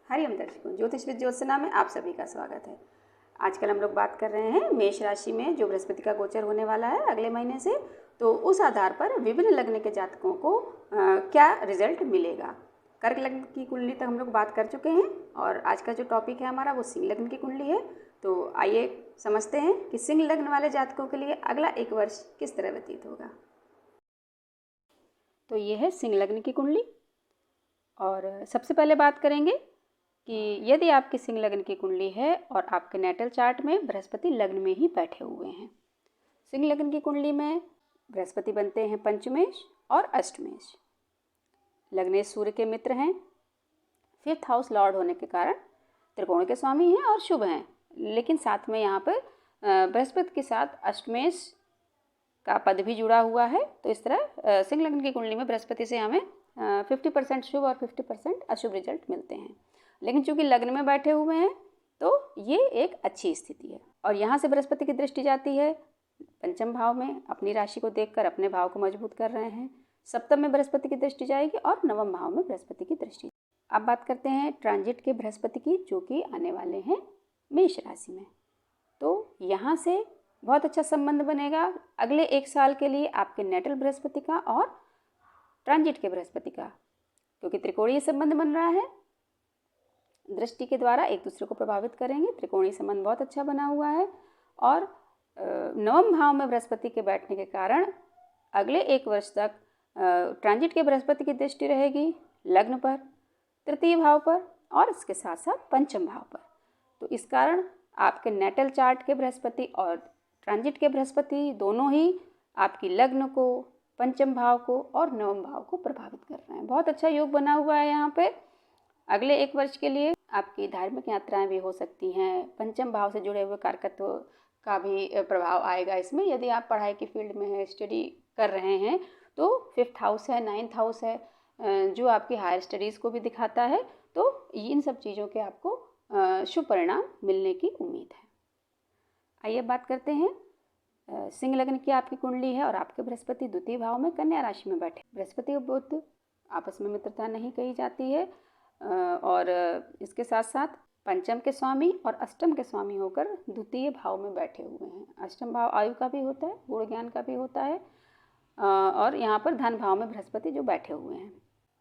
हरिओम दर्शकों, ज्योतिष विद ज्योत्सना में आप सभी का स्वागत है। आजकल हम लोग बात कर रहे हैं मेष राशि में जो बृहस्पति का गोचर होने वाला है अगले महीने से। तो उस आधार पर विभिन्न लग्न के जातकों को क्या रिजल्ट मिलेगा। कर्क लग्न की कुंडली तक हम लोग बात कर चुके हैं और आज का जो टॉपिक है हमारा वो सिंह लग्न की कुंडली है। तो आइए समझते हैं कि सिंह लग्न वाले जातकों के लिए अगला एक वर्ष किस तरह व्यतीत होगा। तो ये है सिंह लग्न की कुंडली और सबसे पहले बात करेंगे कि यदि आपकी सिंह लग्न की कुंडली है और आपके नेटल चार्ट में बृहस्पति लग्न में ही बैठे हुए हैं। सिंह लग्न की कुंडली में बृहस्पति बनते हैं पंचमेश और अष्टमेश। लग्नेश सूर्य के मित्र हैं, 5th हाउस लॉर्ड होने के कारण त्रिकोण के स्वामी हैं और शुभ हैं। लेकिन साथ में यहाँ पर बृहस्पति के साथ अष्टमेश का पद भी जुड़ा हुआ है। तो इस तरह सिंह लग्न की कुंडली में बृहस्पति से हमें 50% शुभ और 50% अशुभ रिजल्ट मिलते हैं। लेकिन चूंकि लग्न में बैठे हुए हैं तो ये एक अच्छी स्थिति है। और यहाँ से बृहस्पति की दृष्टि जाती है पंचम भाव में, अपनी राशि को देखकर अपने भाव को मजबूत कर रहे हैं। सप्तम में बृहस्पति की दृष्टि जाएगी और नवम भाव में बृहस्पति की दृष्टि। अब बात करते हैं ट्रांजिट के बृहस्पति की, जो कि आने वाले हैं मेष राशि में। तो यहाँ से बहुत अच्छा संबंध बनेगा अगले एक साल के लिए आपके नेटल बृहस्पति का और ट्रांजिट के बृहस्पति का, क्योंकि त्रिकोणीय संबंध बन रहा है। दृष्टि के द्वारा एक दूसरे को प्रभावित करेंगे। त्रिकोणीय संबंध बहुत अच्छा बना हुआ है और नवम भाव में बृहस्पति के बैठने के कारण अगले एक वर्ष तक ट्रांजिट के बृहस्पति की दृष्टि रहेगी लग्न पर, तृतीय भाव पर और इसके साथ साथ पंचम भाव पर। तो इस कारण आपके नेटल चार्ट के बृहस्पति और ट्रांजिट के बृहस्पति दोनों ही आपकी लग्न को, पंचम भाव को और नवम भाव को प्रभावित कर रहे हैं। बहुत अच्छा योग बना हुआ है यहाँ पे। अगले एक वर्ष के लिए आपकी धार्मिक यात्राएं भी हो सकती हैं। पंचम भाव से जुड़े हुए कारकत्व का भी प्रभाव आएगा इसमें। यदि आप पढ़ाई की फील्ड में है, स्टडी कर रहे हैं, तो 5th हाउस है, 9th हाउस है, जो आपकी हायर स्टडीज़ को भी दिखाता है। तो इन सब चीज़ों के आपको शुभ परिणाम मिलने की उम्मीद है। आइए बात करते हैं सिंह लग्न की आपकी कुंडली है और आपके बृहस्पति द्वितीय भाव में कन्या राशि में बैठे। बृहस्पति और बुध आपस में मित्रता नहीं कही जाती है और इसके साथ साथ पंचम के स्वामी और अष्टम के स्वामी होकर द्वितीय भाव में बैठे हुए हैं। अष्टम भाव आयु का भी होता है, गुण ज्ञान का भी होता है और यहाँ पर धन भाव में बृहस्पति जो बैठे हुए हैं।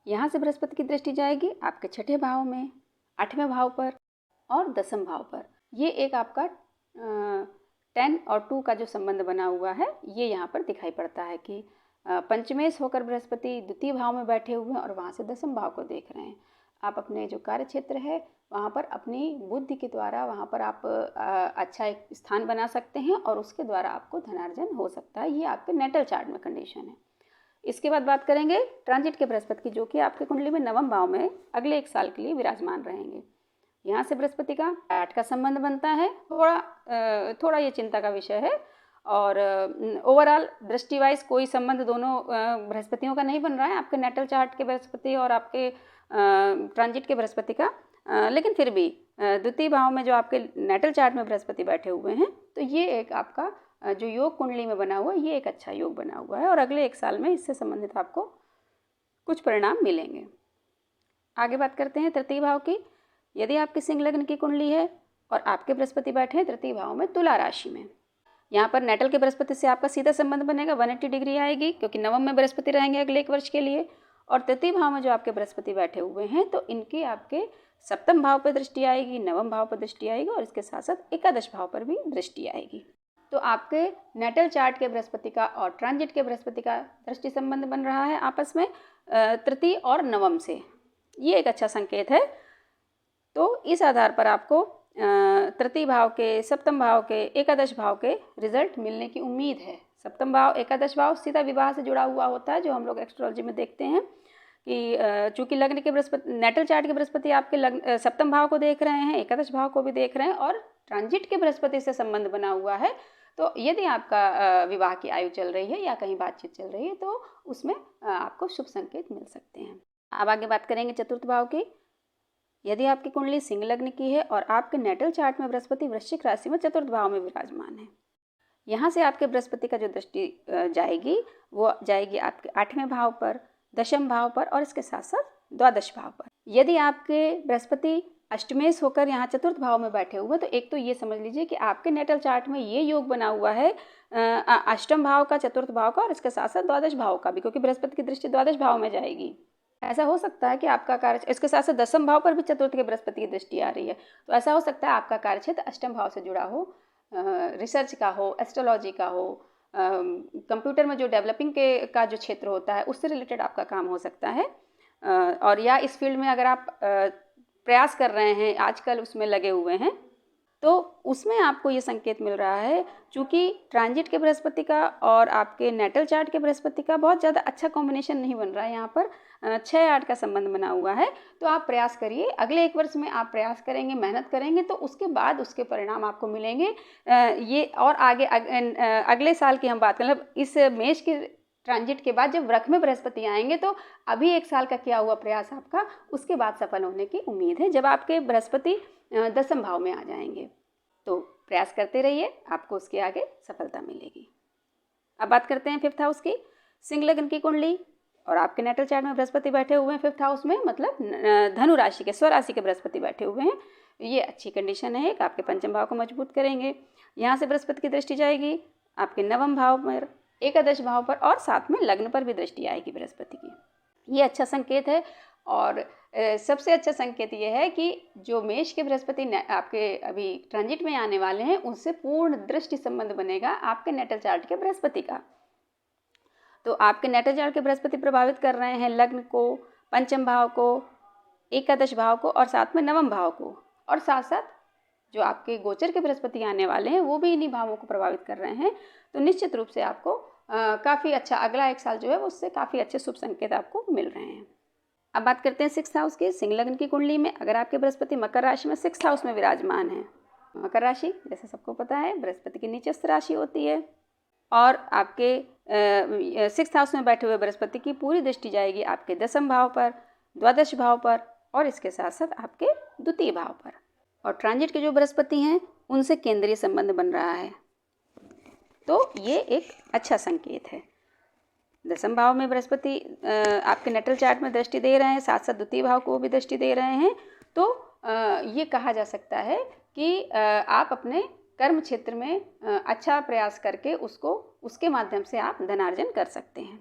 यहाँ से बृहस्पति की दृष्टि जाएगी आपके छठे भाव में, 8वें भाव पर और 10वें भाव पर। ये एक आपका 10 और 2 का जो संबंध बना हुआ है ये यहाँ पर दिखाई पड़ता है कि पंचमेश होकर बृहस्पति द्वितीय भाव में बैठे हुए हैं और वहाँ से 10वें भाव को देख रहे हैं। आप अपने जो कार्य क्षेत्र है वहाँ पर अपनी बुद्धि के द्वारा वहाँ पर आप अच्छा एक स्थान बना सकते हैं और उसके द्वारा आपको धनार्जन हो सकता है। ये आपके नेटल चार्ट में कंडीशन है। इसके बाद बात करेंगे ट्रांजिट के बृहस्पति की, जो कि आपके कुंडली में नवम भाव में अगले एक साल के लिए विराजमान रहेंगे। यहाँ से बृहस्पति का 8 का संबंध बनता है। थोड़ा ये चिंता का विषय है और ओवरऑल दृष्टि वाइज कोई संबंध दोनों बृहस्पतियों का नहीं बन रहा है, आपके नेटल चार्ट के बृहस्पति और आपके ट्रांजिट के बृहस्पति का। लेकिन फिर भी द्वितीय भाव में जो आपके नेटल चार्ट में बृहस्पति बैठे हुए हैं, तो ये एक आपका जो योग कुंडली में बना हुआ है ये एक अच्छा योग बना हुआ है और अगले एक साल में इससे संबंधित आपको कुछ परिणाम मिलेंगे। आगे बात करते हैं तृतीय भाव की। यदि आपकी सिंह लग्न की कुंडली है और आपके बृहस्पति बैठे हैं तृतीय भाव में तुला राशि में, यहाँ पर नेटल के बृहस्पति से आपका सीधा संबंध बनेगा, 180 डिग्री आएगी, क्योंकि नवम में बृहस्पति रहेंगे अगले एक वर्ष के लिए। और तृतीय भाव में जो आपके बृहस्पति बैठे हुए हैं तो इनकी आपके सप्तम भाव पर दृष्टि आएगी, नवम भाव पर दृष्टि आएगी और इसके साथ साथ एकादश भाव पर भी दृष्टि आएगी। तो आपके नेटल चार्ट के बृहस्पति का और ट्रांजिट के बृहस्पति का दृष्टि संबंध बन रहा है आपस में तृतीय और नवम से। ये एक अच्छा संकेत है। तो इस आधार पर आपको तृतीय भाव के, सप्तम भाव के, एकादश भाव के रिजल्ट मिलने की उम्मीद है। सप्तम भाव, एकादश भाव सीधा विवाह से जुड़ा हुआ होता है, जो हम लोग एस्ट्रोलॉजी में देखते हैं कि चूंकि लग्न के बृहस्पति, नेटल चार्ट के बृहस्पति आपके लग्न सप्तम भाव को देख रहे हैं, एकादश भाव को भी देख रहे हैं और ट्रांजिट के बृहस्पति से संबंध बना हुआ है। तो यदि आपका विवाह की आयु चल रही है या कहीं बातचीत चल रही है तो उसमें आपको शुभ संकेत मिल सकते हैं। अब आगे बात करेंगे चतुर्थ भाव की। यदि आपकी कुंडली सिंह लग्न की है और आपके नेटल चार्ट में बृहस्पति वृश्चिक राशि में चतुर्थ भाव में विराजमान है, यहाँ से आपके बृहस्पति का जो दृष्टि जाएगी वो जाएगी आपके 8वें भाव पर, 10वें भाव पर और इसके साथ साथ द्वादश भाव पर। यदि आपके बृहस्पति अष्टमेश होकर यहाँ चतुर्थ भाव में बैठे हुए, तो एक तो ये समझ लीजिए कि आपके नेटल चार्ट में ये योग बना हुआ है अष्टम भाव का, चतुर्थ भाव का और इसके साथ साथ द्वादश भाव का भी, क्योंकि बृहस्पति की दृष्टि द्वादश भाव में जाएगी। ऐसा हो सकता है कि आपका कार्य, इसके साथ साथ दसम भाव पर भी चतुर्थ के बृहस्पति की दृष्टि आ रही है, तो ऐसा हो सकता है आपका कार्यक्षेत्र अष्टम भाव से जुड़ा हो, रिसर्च का हो, एस्ट्रोलॉजी का हो, कंप्यूटर में जो डेवलपिंग का जो क्षेत्र होता है उससे रिलेटेड आपका काम हो सकता है। और या इस फील्ड में अगर आप प्रयास कर रहे हैं, आजकल उसमें लगे हुए हैं, तो उसमें आपको ये संकेत मिल रहा है, चूँकि ट्रांजिट के बृहस्पति का और आपके नेटल चार्ट के बृहस्पति का बहुत ज़्यादा अच्छा कॉम्बिनेशन नहीं बन रहा है, यहाँ पर 6-8 का संबंध बना हुआ है। तो आप प्रयास करिए, अगले 1 वर्ष में आप प्रयास करेंगे, मेहनत करेंगे, तो उसके बाद उसके परिणाम आपको मिलेंगे। ये और आगे अगले साल की हम बात करें, मतलब इस मेष की ट्रांजिट के बाद जब वृक में बृहस्पति आएंगे, तो अभी 1 साल का किया हुआ प्रयास आपका उसके बाद सफल होने की उम्मीद है, जब आपके बृहस्पति दसम भाव में आ जाएंगे। तो प्रयास करते रहिए, आपको उसके आगे सफलता मिलेगी। अब बात करते हैं 5th हाउस की। सिंह लग्न की कुंडली और आपके नेटल चार्ट में बृहस्पति बैठे हुए हैं 5th हाउस में, मतलब धनु राशि के, स्वराशि के बृहस्पति बैठे हुए हैं। ये अच्छी कंडीशन है, आपके पंचम भाव को मजबूत करेंगे। यहाँ से बृहस्पति की दृष्टि जाएगी आपके नवम भाव पर, एकादश भाव पर और साथ में लग्न पर भी दृष्टि आएगी बृहस्पति की। ये अच्छा संकेत है। और सबसे अच्छा संकेत ये है कि जो मेष के बृहस्पति आपके अभी ट्रांजिट में आने वाले हैं, उनसे पूर्ण दृष्टि संबंध बनेगा आपके नेटल चार्ट के बृहस्पति का। तो आपके नेटल चार्ट के बृहस्पति प्रभावित कर रहे हैं लग्न को, पंचम भाव को, एकादश भाव को और साथ में नवम भाव को, और साथ साथ जो आपके गोचर के बृहस्पति आने वाले हैं वो भी इन्हीं भावों को प्रभावित कर रहे हैं। तो निश्चित रूप से आपको काफ़ी अच्छा अगला 1 साल जो है उससे काफ़ी अच्छे शुभ संकेत आपको मिल रहे हैं। अब बात करते हैं 6th हाउस की। सिंह लग्न की कुंडली में अगर आपके बृहस्पति मकर राशि में 6th हाउस में विराजमान है, मकर राशि जैसे सबको पता है बृहस्पति की नीचस्थ राशि होती है, और आपके 6th हाउस में बैठे हुए बृहस्पति की पूरी दृष्टि जाएगी आपके दसम भाव पर, द्वादश भाव पर और इसके साथ साथ आपके द्वितीय भाव पर। और ट्रांजिट के जो बृहस्पति हैं उनसे केंद्रीय संबंध बन रहा है, तो ये एक अच्छा संकेत है। दसम भाव में बृहस्पति आपके नेटल चार्ट में दृष्टि दे रहे हैं, साथ साथ द्वितीय भाव को भी दृष्टि दे रहे हैं, तो ये कहा जा सकता है कि आप अपने कर्म क्षेत्र में अच्छा प्रयास करके उसके माध्यम से आप धनार्जन कर सकते हैं।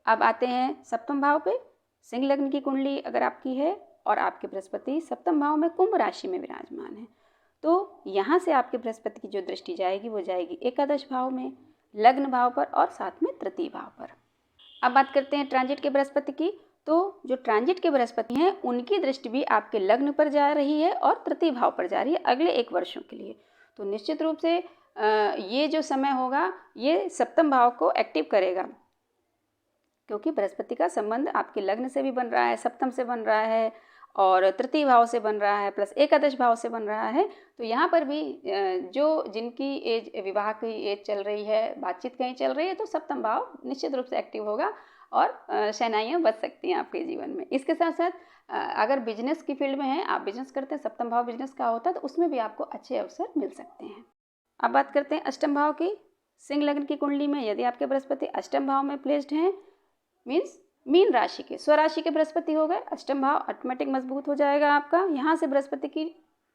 अब आते हैं सप्तम भाव पे। सिंह लग्न की कुंडली अगर आपकी है और आपके बृहस्पति सप्तम भाव में कुंभ राशि में विराजमान है, तो यहाँ से आपके बृहस्पति की जो दृष्टि जाएगी वो जाएगी एकादश भाव में, लग्न भाव पर और साथ में तृतीय भाव पर। अब बात करते हैं ट्रांजिट के बृहस्पति की। तो जो ट्रांजिट के बृहस्पति हैं उनकी दृष्टि भी आपके लग्न पर जा रही है और तृतीय भाव पर जा रही है अगले 1 वर्षों के लिए। तो निश्चित रूप से ये जो समय होगा ये सप्तम भाव को एक्टिव करेगा, क्योंकि बृहस्पति का संबंध आपके लग्न से भी बन रहा है, सप्तम से बन रहा है और तृतीय भाव से बन रहा है, प्लस एकादश भाव से बन रहा है। तो यहाँ पर भी जिनकी एज, विवाह की एज चल रही है, बातचीत कहीं चल रही है, तो सप्तम भाव निश्चित रूप से एक्टिव होगा और शहनाइयाँ बच सकती हैं आपके जीवन में। इसके साथ साथ अगर बिजनेस की फील्ड में हैं, आप बिजनेस करते हैं, सप्तम भाव बिजनेस का होता है, तो उसमें भी आपको अच्छे अवसर मिल सकते हैं। अब बात करते हैं अष्टम भाव की। सिंह लग्न की कुंडली में यदि आपके बृहस्पति अष्टम भाव में प्लेस्ड हैं, मीन्स मीन राशि के, स्वराशि के बृहस्पति हो गए, अष्टम भाव ऑटोमेटिक मजबूत हो जाएगा आपका। यहाँ से बृहस्पति की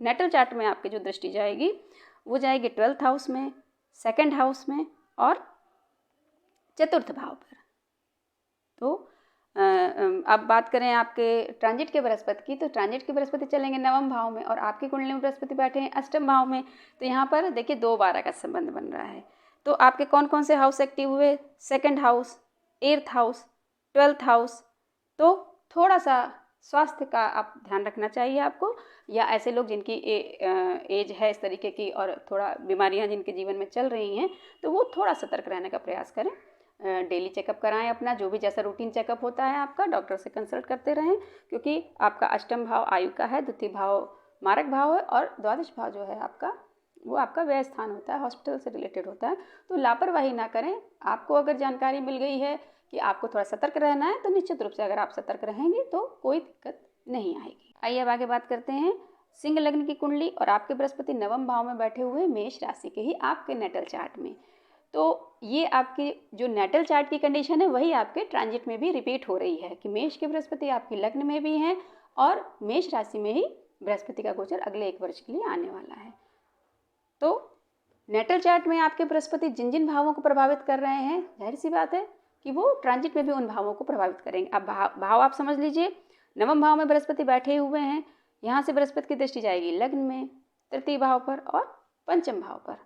नेटल चार्ट में आपकी जो दृष्टि जाएगी वो जाएगी 12th हाउस में, 2nd हाउस में और 4th भाव पर। तो अब बात करें आपके ट्रांजिट के बृहस्पति की, तो ट्रांजिट के बृहस्पति चलेंगे नवम भाव में और आपकी कुंडली में बृहस्पति बैठे हैं अष्टम भाव में। तो यहाँ पर देखिए 2-12 का संबंध बन रहा है। तो आपके कौन कौन से हाउस एक्टिव हुए? 2nd house, 8th house, 12th house. तो थोड़ा सा स्वास्थ्य का आप ध्यान रखना चाहिए आपको, या ऐसे लोग जिनकी एज है इस तरीके की और थोड़ा बीमारियां जिनके जीवन में चल रही हैं, तो वो थोड़ा सतर्क रहने का प्रयास करें। डेली चेकअप कराएं अपना, जो भी जैसा रूटीन चेकअप होता है आपका, डॉक्टर से कंसल्ट करते रहें, क्योंकि आपका अष्टम भाव आयु का है, द्वितीय भाव मारक भाव है और द्वादश भाव जो है आपका वो आपका व्यय स्थान होता है, हॉस्पिटल से रिलेटेड होता है। तो लापरवाही ना करें। आपको अगर जानकारी मिल गई है कि आपको थोड़ा सतर्क रहना है, तो निश्चित रूप से अगर आप सतर्क रहेंगे तो कोई दिक्कत नहीं आएगी। आइए अब आगे बात करते हैं सिंह लग्न की कुंडली और आपके बृहस्पति नवम भाव में बैठे हुए मेष राशि के ही आपके नेटल चार्ट में। तो ये आपके जो नेटल चार्ट की कंडीशन है वही आपके ट्रांजिट में भी रिपीट हो रही है कि मेष के बृहस्पति आपके लग्न में भी हैं और मेष राशि में ही बृहस्पति का गोचर अगले 1 वर्ष के लिए आने वाला है। तो नेटल चार्ट में आपके बृहस्पति जिन जिन भावों को प्रभावित कर रहे हैं, जाहिर सी बात है कि वो ट्रांजिट में भी उन भावों को प्रभावित करेंगे। अब भाव आप समझ लीजिए, नवम भाव में बृहस्पति बैठे हुए हैं, यहाँ से बृहस्पति की दृष्टि जाएगी लग्न में, तृतीय भाव पर और पंचम भाव पर।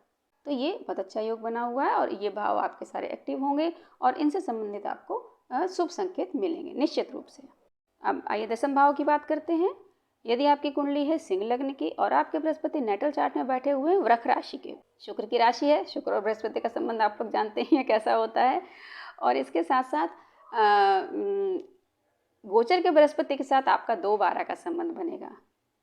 तो ये बहुत अच्छा योग बना हुआ है और ये भाव आपके सारे एक्टिव होंगे और इनसे संबंधित आपको शुभ संकेत मिलेंगे निश्चित रूप से। अब आइए दशम भाव की बात करते हैं। यदि आपकी कुंडली है सिंह लग्न की और आपके बृहस्पति नेटल चार्ट में बैठे हुए हैं वृष राशि के, शुक्र की राशि है, शुक्र और बृहस्पति का संबंध आप लोग जानते ही हैं कैसा होता है। और इसके साथ साथ गोचर के बृहस्पति के साथ आपका 2-12 का संबंध बनेगा।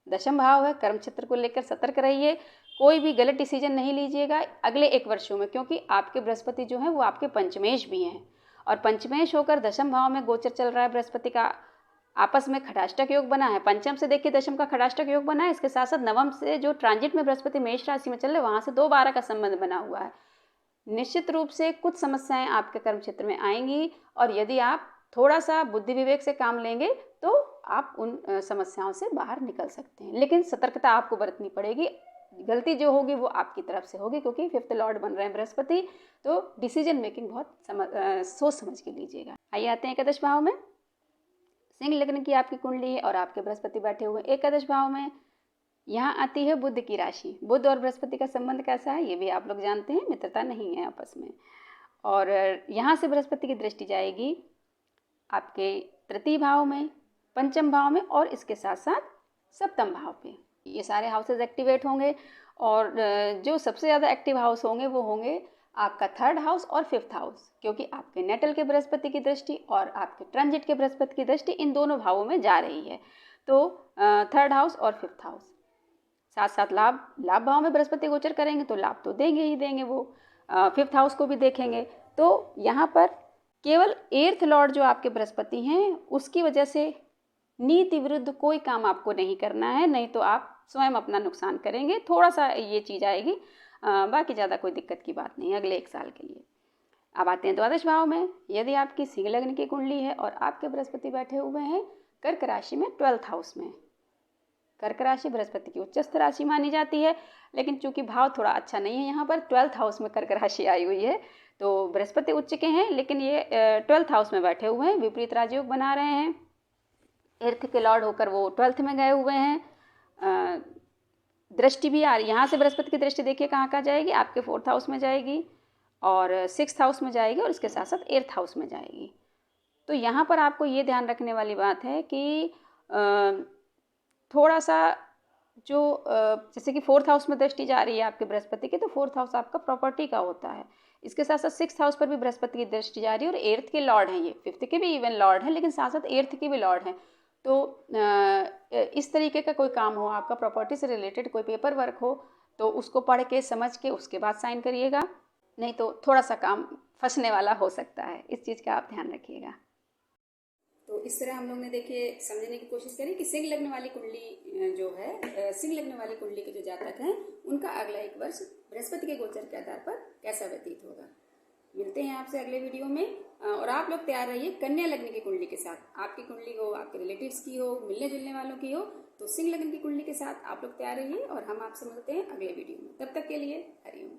दशम भाव है, कर्म क्षेत्र को लेकर सतर्क रहिए, कोई भी गलत डिसीजन नहीं लीजिएगा अगले 1 वर्षों में, क्योंकि आपके बृहस्पति जो है वो आपके पंचमेश भी हैं और पंचमेश होकर दशम भाव में गोचर चल रहा है बृहस्पति का, आपस में खटाष्टक योग बना है। पंचम से देखिए दशम का खटाष्टक योग बना है, इसके साथ साथ नवम से जो ट्रांजिट में बृहस्पति मेष राशि में चल रहे वहाँ से 2-12 का संबंध बना हुआ है। निश्चित रूप से कुछ समस्याएं आपके कर्म क्षेत्र में आएंगी और यदि आप थोड़ा सा बुद्धि विवेक से काम लेंगे तो आप उन समस्याओं से बाहर निकल सकते हैं, लेकिन सतर्कता आपको बरतनी पड़ेगी। गलती जो होगी वो आपकी तरफ से होगी, क्योंकि 5th लॉर्ड बन रहे हैं बृहस्पति, तो डिसीजन मेकिंग बहुत सोच समझ के लीजिएगा। आइए आते हैं एकादश भाव में। सिंह लग्न की आपकी कुंडली है और आपके बृहस्पति बैठे हुए एकादश भाव में। यहाँ आती है बुध की राशि। बुध और बृहस्पति का संबंध कैसा है ये भी आप लोग जानते हैं, मित्रता नहीं है आपस में। और यहाँ से बृहस्पति की दृष्टि जाएगी आपके तृतीय भाव में, पंचम भाव में और इसके साथ साथ सप्तम भाव पे। ये सारे हाउसेज एक्टिवेट होंगे और जो सबसे ज़्यादा एक्टिव हाउस होंगे वो होंगे आपका 3rd हाउस और 5th हाउस, क्योंकि आपके नेटल के बृहस्पति की दृष्टि और आपके ट्रांजिट के बृहस्पति की दृष्टि इन दोनों भावों में जा रही है। तो 3rd हाउस और 5th हाउस, साथ साथ लाभ भाव में बृहस्पति गोचर करेंगे तो लाभ तो देंगे ही देंगे, वो 5th हाउस को भी देखेंगे। तो यहाँ पर केवल 8th लॉर्ड जो आपके बृहस्पति हैं उसकी वजह से नीति विरुद्ध कोई काम आपको नहीं करना है, नहीं तो आप स्वयं अपना नुकसान करेंगे। थोड़ा सा ये चीज़ आएगी, बाकी ज़्यादा कोई दिक्कत की बात नहीं अगले 1 साल के लिए। अब आते हैं द्वादश भाव में। यदि आपकी सिंह लग्न की कुंडली है और आपके बृहस्पति बैठे हुए हैं कर्क राशि में 12th हाउस में। कर्क राशि बृहस्पति की उच्चस्थ राशि मानी जाती है, लेकिन चूंकि भाव थोड़ा अच्छा नहीं है यहाँ पर 12th हाउस में कर्क राशि आई हुई है, तो बृहस्पति उच्च के हैं लेकिन ये 12th हाउस में बैठे हुए हैं, विपरीत राजयोग बना रहे हैं। अर्थ के लॉर्ड होकर वो 12th में गए हुए हैं। दृष्टि भी आ रही, यहाँ से बृहस्पति की दृष्टि देखिए कहाँ कहाँ जाएगी, आपके 4th हाउस में जाएगी और 6th हाउस में जाएगी और इसके साथ साथ 8th हाउस में जाएगी। तो यहाँ पर आपको ये ध्यान रखने वाली बात है कि थोड़ा सा जो जैसे कि 4th हाउस में दृष्टि जा रही है आपके बृहस्पति की, तो 4th हाउस आपका प्रॉपर्टी का होता है। इसके साथ साथ 6th हाउस पर भी बृहस्पति की दृष्टि जा रही है और 8th के लॉर्ड हैं, ये 5th के भी इवन लॉर्ड हैं, लेकिन साथ साथ 8th के भी लॉर्ड हैं। तो इस तरीके का कोई काम हो आपका, प्रॉपर्टी से रिलेटेड कोई पेपर वर्क हो, तो उसको पढ़ के समझ के उसके बाद साइन करिएगा, नहीं तो थोड़ा सा काम फंसने वाला हो सकता है। इस चीज़ का आप ध्यान रखिएगा। तो इस तरह हम लोग ने देखिए समझने की कोशिश करी कि सिंह लग्न वाली कुंडली जो है, सिंह लग्न वाली कुंडली के जो जातक हैं उनका अगला 1 वर्ष बृहस्पति के गोचर के आधार पर कैसा व्यतीत होगा। मिलते हैं आपसे अगले वीडियो में, और आप लोग तैयार रहिए कन्या लग्न की कुंडली के साथ। आपकी कुंडली हो, आपके रिलेटिव्स की हो, मिलने जुलने वालों की हो, तो सिंह लग्न की कुंडली के साथ आप लोग तैयार रहिए और हम आपसे मिलते हैं अगले वीडियो में। तब तक के लिए हरिओम।